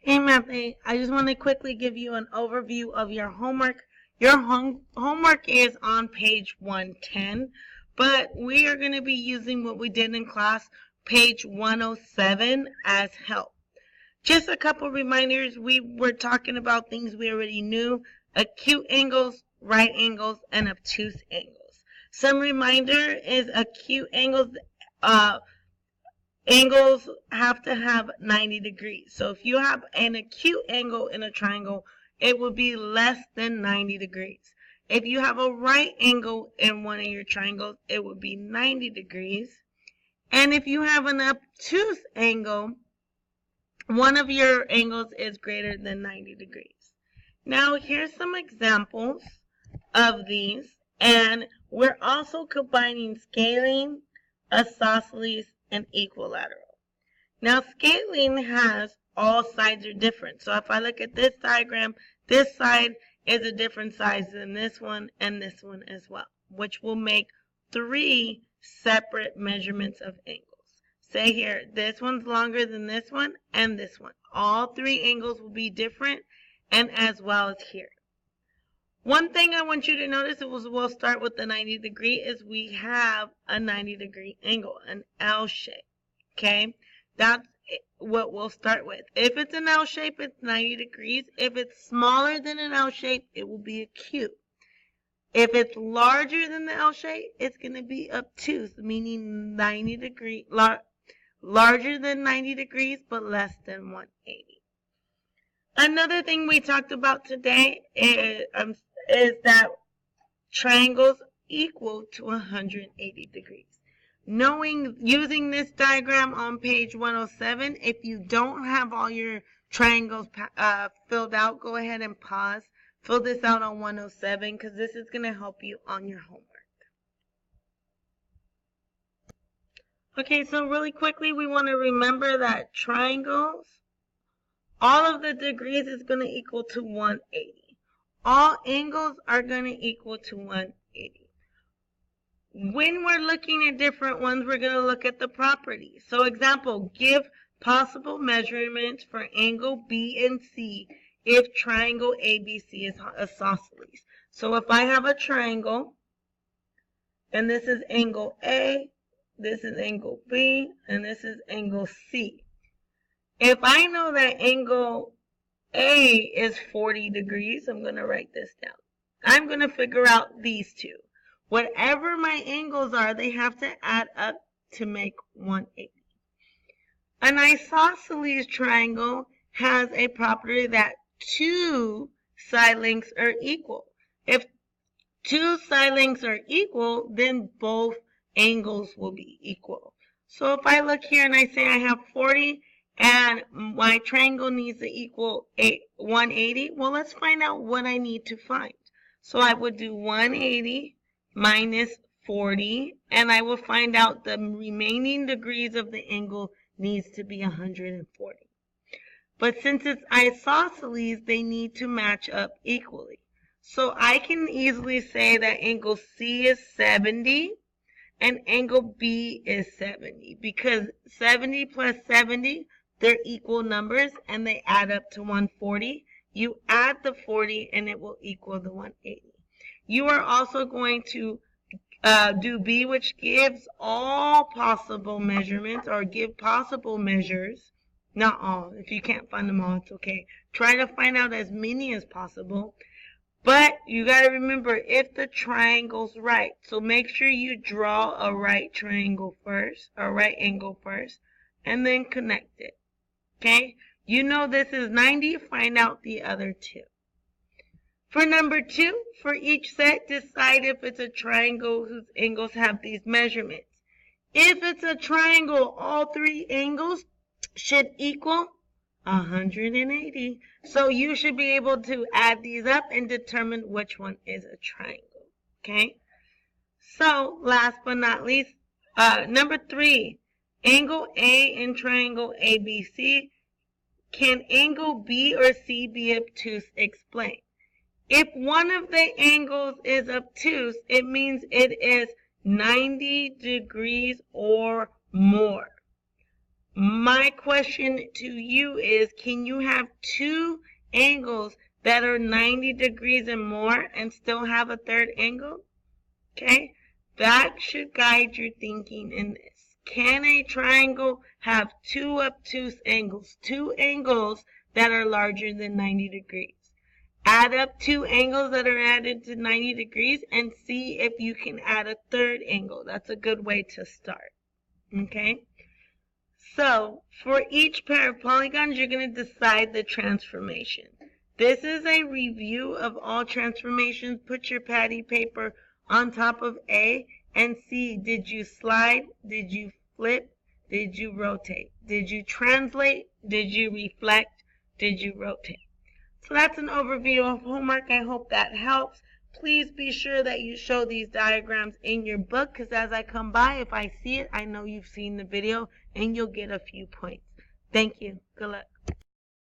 Hey Math A, I just want to quickly give you an overview of your homework. Your homework is on page 110, but we are going to be using what we did in class, page 107, as help. Just a couple reminders, we were talking about things we already knew, acute angles, right angles, and obtuse angles. Some reminder is acute angles, angles have to have 90 degrees. So if you have an acute angle in a triangle, it will be less than 90 degrees. If you have a right angle in one of your triangles, it would be 90 degrees. And if you have an obtuse angle, one of your angles is greater than 90 degrees. Now here's some examples of these. And we're also combining scalene, isosceles, and equilateral. Now scaling has all sides are different. So if I look at this diagram, this side is a different size than this one and this one as well, which will make 3 separate measurements of angles. Say here, this one's longer than this one and this one. All 3 angles will be different, and as well as here. One thing I want you to notice, we'll start with the 90 degree, is we have a 90 degree angle, an L shape. Okay, that's what we'll start with. If it's an L shape, it's 90 degrees. If it's smaller than an L shape, it will be acute. If it's larger than the L shape, it's going to be obtuse, meaning 90 degree, larger than 90 degrees, but less than 180. Another thing we talked about today is that triangles equal to 180 degrees. Using this diagram on page 107, if you don't have all your triangles filled out, go ahead and pause. Fill this out on 107 because this is going to help you on your homework. Okay, so really quickly, we want to remember that triangles, all of the degrees is going to equal to 180. All angles are going to equal to 180. When we're looking at different ones, we're going to look at the properties. So example, give possible measurements for angle B and C if triangle ABC is isosceles. So if I have a triangle, and this is angle A, this is angle B, and this is angle C. If I know that angle A is 40 degrees, I'm going to write this down. I'm going to figure out these two. Whatever my angles are, they have to add up to make 180. An isosceles triangle has a property that 2 side lengths are equal. If 2 side lengths are equal, then both angles will be equal. So if I look here and I say I have 40 and my triangle needs to equal 180, well, let's find out what I need to find. So I would do 180 minus 40, and I will find out the remaining degrees of the angle needs to be 140. But since it's isosceles, they need to match up equally. So I can easily say that angle C is 70 and angle B is 70, because 70 plus 70, they're equal numbers and they add up to 140. You add the 40 and it will equal the 180. You are also going to do B, which gives all possible measurements, or give possible measures. Not all. If you can't find them all, it's okay. Try to find out as many as possible. But you got to remember, if the triangle's right, so make sure you draw a right triangle first, a right angle first, and then connect it. Okay? You know this is 90, find out the other two. For number 2, for each set, decide if it's a triangle whose angles have these measurements. If it's a triangle, all 3 angles should equal 180. So you should be able to add these up and determine which one is a triangle. Okay? So, last but not least, number 3, angle A in triangle ABC. Can angle B or C be obtuse? Explain. If one of the angles is obtuse, it means it is 90 degrees or more. My question to you is, can you have two angles that are 90 degrees and more and still have a third angle? Okay, that should guide your thinking in this. Can a triangle have two obtuse angles, two angles that are larger than 90 degrees? Add up two angles that are added to 90 degrees and see if you can add a third angle. That's a good way to start. Okay? So, for each pair of polygons, you're going to decide the transformation. This is a review of all transformations. Put your patty paper on top of A and see, did you slide? Did you flip? Did you rotate? Did you translate? Did you reflect? Did you rotate? So that's an overview of homework. I hope that helps. Please be sure that you show these diagrams in your book, because as I come by, if I see it, I know you've seen the video and you'll get a few points. Thank you. Good luck.